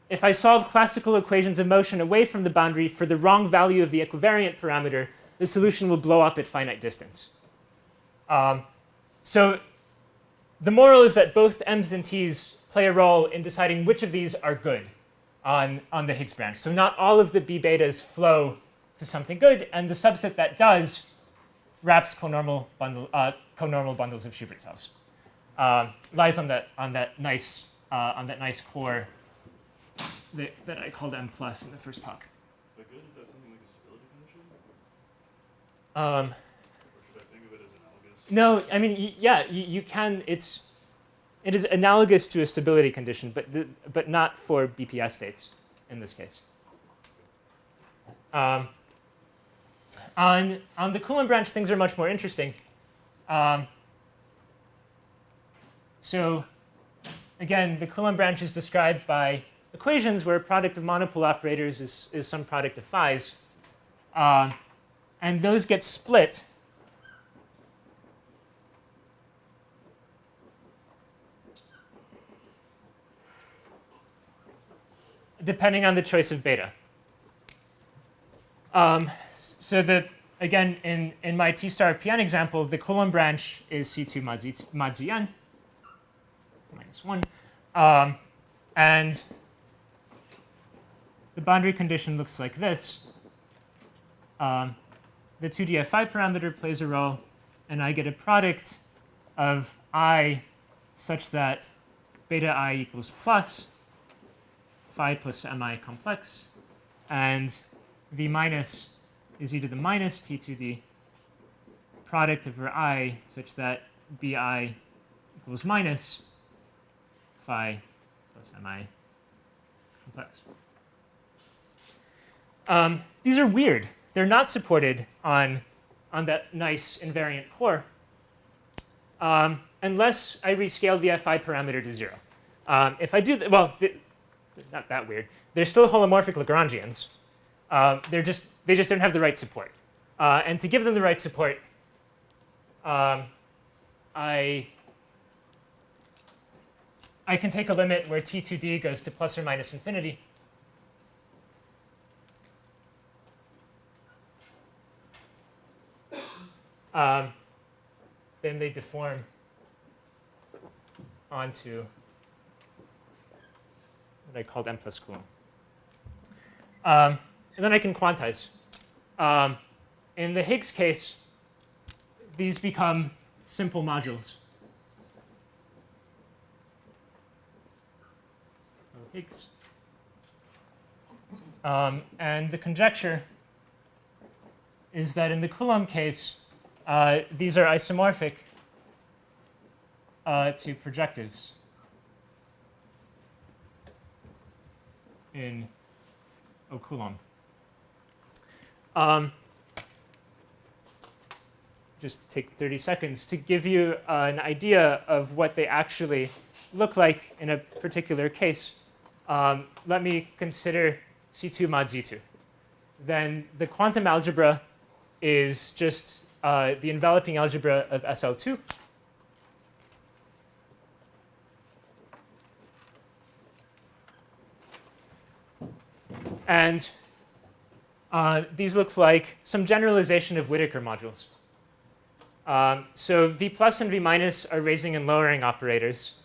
if I solve classical equations of motion away from the boundary for the wrong value of the equivariant parameter, the solution will blow up at finite distance. So the moral is that both M's and T's play a role in deciding which of these are good on the Higgs branch. So not all of the B betas flow to something good, and the subset that does wraps conormal bundles of Schubert cells. Lies on that nice core that I called M plus in the first talk. But good, is that something like a stability condition? Or should I think of it as analogous? No, I mean, yeah, you can. It is analogous to a stability condition, but not for BPS states in this case. On the Coolant branch, things are much more interesting. So again, the Coolant branch is described by equations where a product of monopole operators is some product of phi's. And those get split depending on the choice of beta. So again, in my T star of Pn example, the Coolant branch is C2 mod Zn, minus 1. And the boundary condition looks like this. The 2D phi parameter plays a role, and I get a product of I such that beta I equals plus phi plus mi complex, and v minus is e to the minus t to the product over I such that bi equals minus phi plus mi complex. These are weird. They're not supported on that nice invariant core unless I rescale the fi parameter to 0. If I do that, well, not that weird. They're still holomorphic Lagrangians. They just don't have the right support. And to give them the right support, I can take a limit where T2D goes to plus or minus infinity. Then they deform onto what I called M plus Coulomb. And then I can quantize. In the Higgs case, these become simple modules. Higgs. And the conjecture is that in the Coulomb case, these are isomorphic to projectives in O Coulomb. Just take 30 seconds to give you an idea of what they actually look like in a particular case. Let me consider C2 mod Z2. Then the quantum algebra is just the enveloping algebra of SL2. And these look like some generalization of Whittaker modules. So V plus and V minus are raising and lowering operators.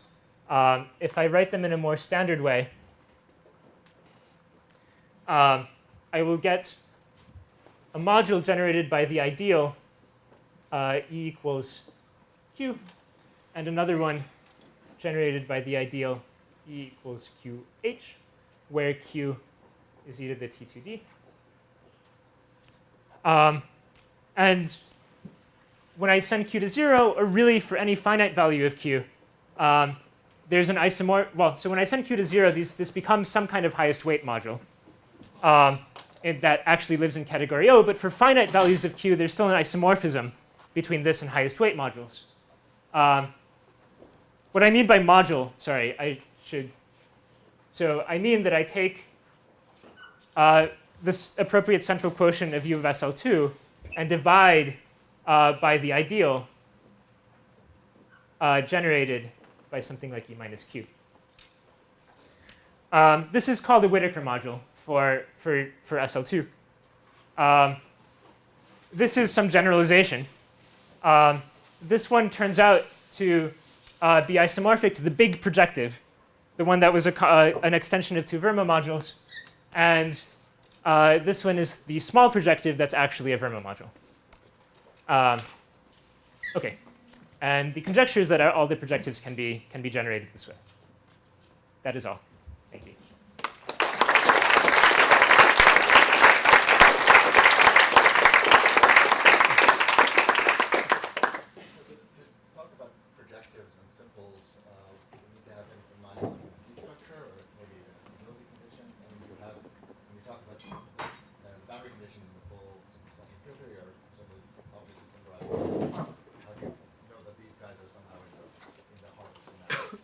If I write them in a more standard way, I will get a module generated by the ideal E equals Q, and another one generated by the ideal E equals QH, where Q is e to the T2D. And when I send Q to 0, or really for any finite value of Q, there's an isomorph. Well, so when I send Q to 0, this becomes some kind of highest weight module that actually lives in category O. But for finite values of Q, there's still an isomorphism between this and highest weight modules. What I mean by module, sorry, I should. So I mean that I take this appropriate central quotient of U of SL2 and divide by the ideal generated by something like E minus Q. This is called a Whittaker module for SL2. This is some generalization. This one turns out to be isomorphic to the big projective, the one that was an extension of two Verma modules. And this one is the small projective that's actually a Verma module. OK. And the conjecture is that all the projectives can be generated this way. That is all. Thank you. So to talk about projectives and simples, we need to have in mind some key structure or maybe even a stability condition. And when you talk about the boundary condition in the full Symplectic field theory or sort of obviously symbolized, how do you know that these guys are somehow in the heart of scenario?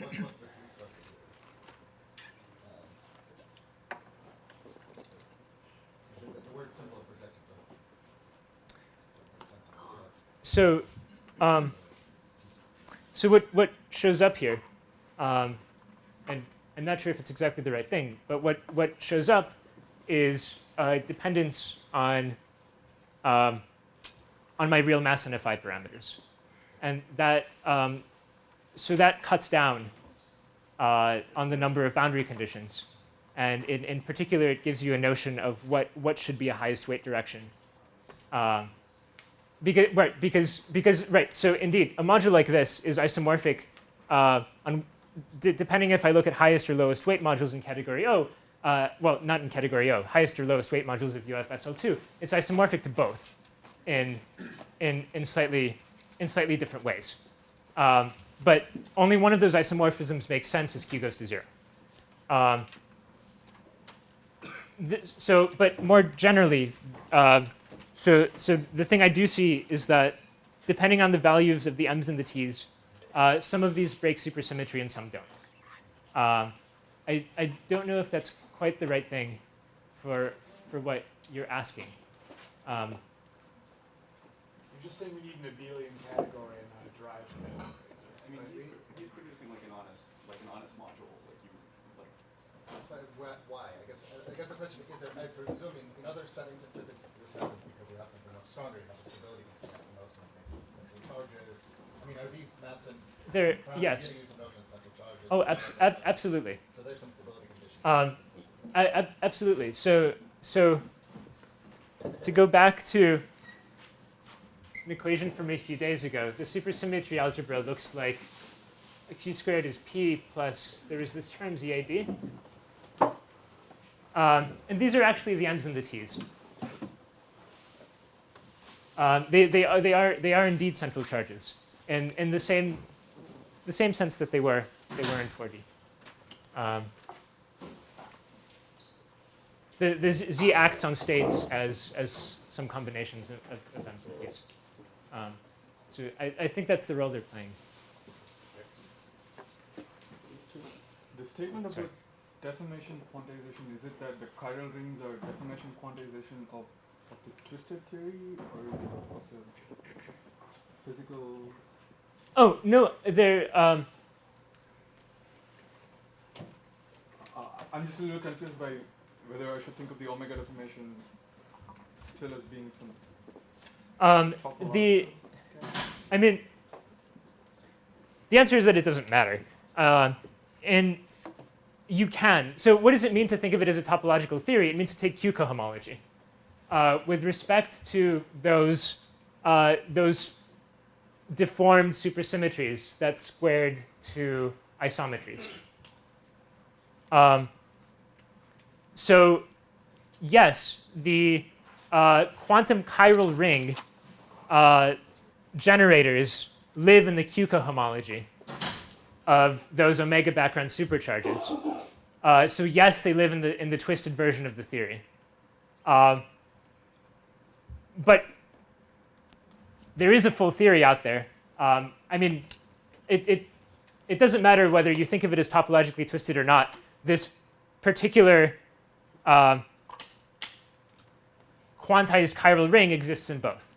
What's the key structure here? The word simple and projective don't make sense in this way. So what shows up here, and I'm not sure if it's exactly the right thing, but what shows up is dependence on my real mass and Fi parameters, and that so that cuts down on the number of boundary conditions, and in particular, it gives you a notion of what should be a highest weight direction. Because so indeed, a module like this is isomorphic depending if I look at highest or lowest weight modules in category O. Well, not in category O, highest or lowest weight modules of UF SL2. It's isomorphic to Both in slightly different ways. But only one of those isomorphisms makes sense as Q goes to 0. But more generally, so the thing I do see is that depending on the values of the M's and the T's, some of these break supersymmetry and some don't. I don't know if that's quite the right thing for what you're asking. You're just saying we need an abelian category and not a derived category. I mean, he's producing like an honest module, But why? I guess the question is that I'm presuming in other settings in physics this happens because you have something much stronger. You have a stability constraint, and most of them think it's central charges. I mean, are these mass and Yes. use the notion of central charges? Oh, absolutely. So there's some stability condition. Absolutely. So to go back to an equation from a few days ago, the supersymmetry algebra looks like q squared is p plus, there is this term ZAB. And these are actually the m's and the t's. They are indeed central charges, in the same sense that they were in 4D. The Z acts on states as some combinations of m's and t's. So I think that's the role they're playing. The statement Sorry. about deformation quantization, is it that the chiral rings are deformation quantization of the twisted theory, or is it of the physical? Oh no, they're. I'm just a little confused by whether I should think of the omega deformation still as being some. I mean, the answer is that it doesn't matter, and you can. So what does it mean to think of it as a topological theory? It means to take Q cohomology with respect to those deformed supersymmetries that squared to isometries. So yes, the quantum chiral ring generators live in the Q cohomology of those omega background supercharges. So yes, they live in the twisted version of the theory. But there is a full theory out there. I mean, it doesn't matter whether you think of it as topologically twisted or not. This particular quantized chiral ring exists in both.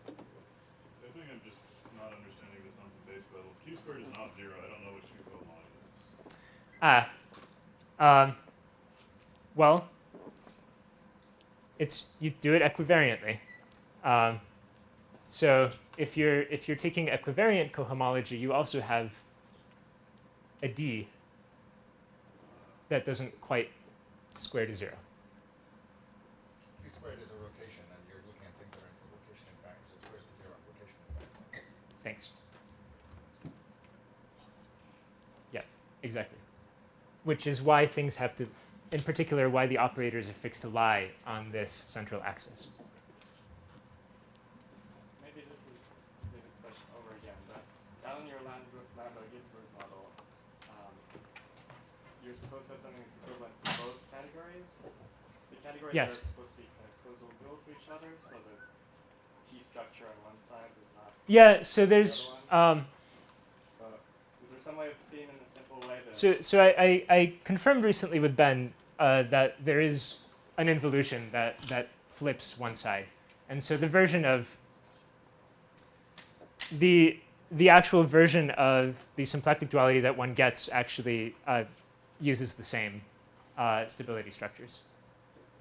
I think I'm just not understanding this on some base level. Q squared is not 0. I don't know what Q cohomology is. Well, you do it equivariantly. So if you're taking equivariant cohomology, you also have a D that doesn't quite square to 0. Q squared is a rotation, and you're looking at things that are in rotation invariant, so it squares to 0 on rotation invariant. Thanks. Yeah, exactly. Which is why things have to, in particular, why the operators are fixed to lie on this central axis. Maybe this is this expression over again, but down in your lambda Ginsburg model, you're supposed to have something that's equivalent to both categories. The categories Yes. are supposed to be kind of causal dual to each other, so the T structure on one side is not. Yeah. So there's. So is there some way of seeing in a simple way that? So I confirmed recently with Ben that there is an involution that flips one side, and so the version of the actual version of the symplectic duality that one gets actually uses the same stability structures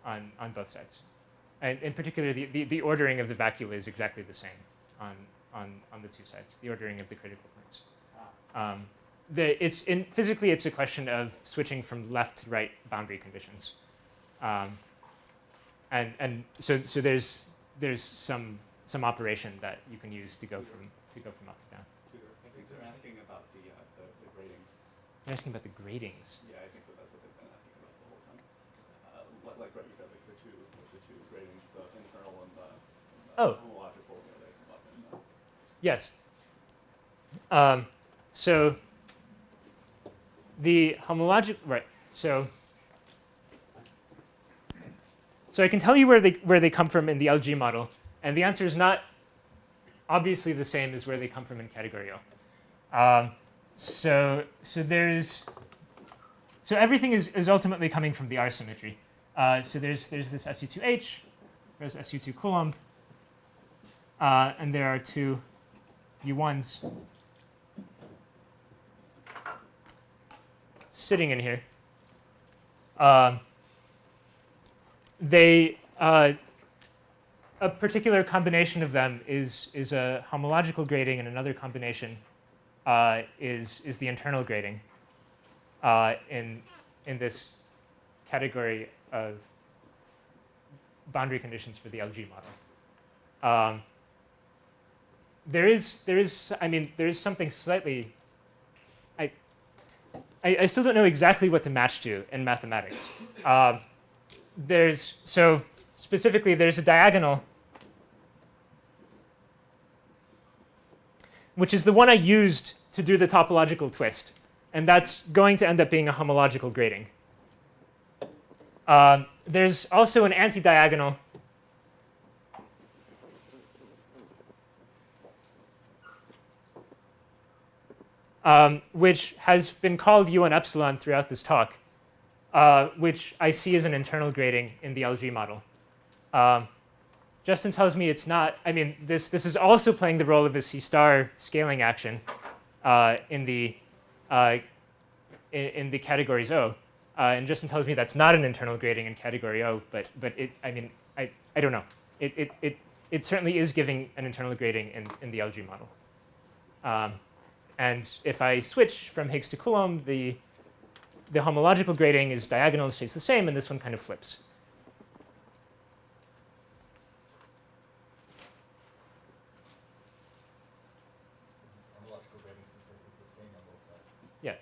on both sides, and in particular the ordering of the vacua is exactly the same on the two sides. The ordering of the critical points. Physically, it's a question of switching from left to right boundary conditions, and so there's some operation that you can use to go from up to down. Tudor, I think they're asking about the gradings. You're asking about the gradings. Yeah, I think that's what they've been asking about the whole time. Like right, you've got like the two gradings, the internal and the homological. They come up in. Yes. So the homologic, right? So I can tell you where they come from in the LG model, and the answer is not obviously the same as where they come from in category O. So everything is ultimately coming from the R symmetry. So there's this SU2H, there's SU2 Coulomb, and there are two U1s sitting in here. A particular combination of them is a homological grading, and another combination is the internal grading in this category of boundary conditions for the LG model. there is something slightly. I still don't know exactly what to match to in mathematics. Specifically there's a diagonal, which is the one I used to do the topological twist, and that's going to end up being a homological grading. There's also an anti-diagonal which has been called U1 epsilon throughout this talk, which I see as an internal grading in the LG model. Justin tells me it's not. I mean, this is also playing the role of a C star scaling action in the categories O. And Justin tells me that's not an internal grading in category O, but I don't know. It certainly is giving an internal grading in the LG model. And if I switch from Higgs to Coulomb, the homological grading is diagonal, stays the same, and this one kind of flips. Homological grading seems like it's the same on both sides. Yeah.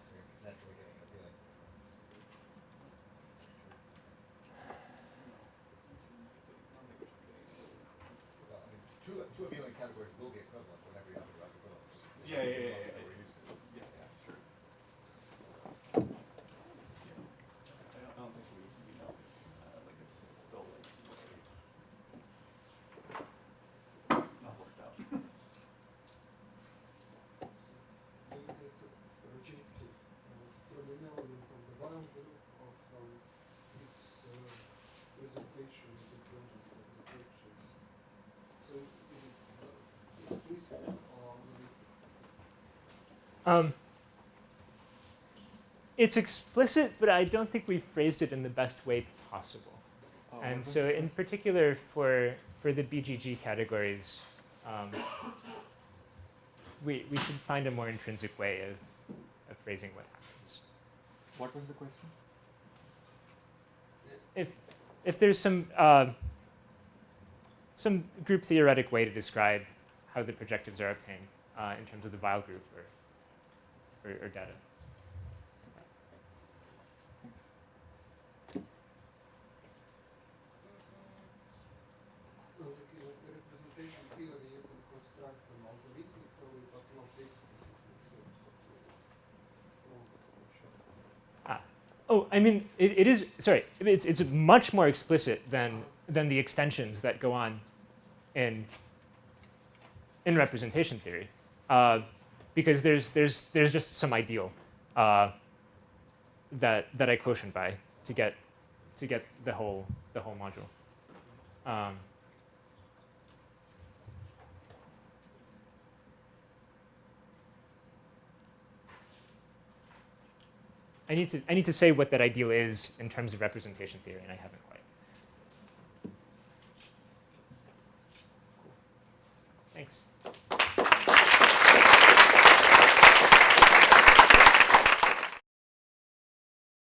So you're naturally getting an appealing. Well, I mean, two appealing categories will be equivalent whenever you have a direct equivalent. Yeah, we're used to. Yeah, sure. I don't think we know. Like it's still like not worked out. The rigidity from an element of the Weil group of its presentation is a project of the pictures. So is it explicit or It's explicit, but I don't think we phrased it in the best way possible. Oh, And what was so the in question? particular for the BGG categories, we should find a more intrinsic way of phrasing what happens. What was the question? If there's some group theoretic way to describe how the projectives are obtained in terms of the Weil group or data. the representation theory you can construct an algorithmically but not explicitly except Oh, I mean, it is. Sorry, it's much more explicit than the extensions that go on in representation theory, because there's just some ideal that I quotient by to get the whole module. I need to say what that ideal is in terms of representation theory, and I haven't quite. Thanks.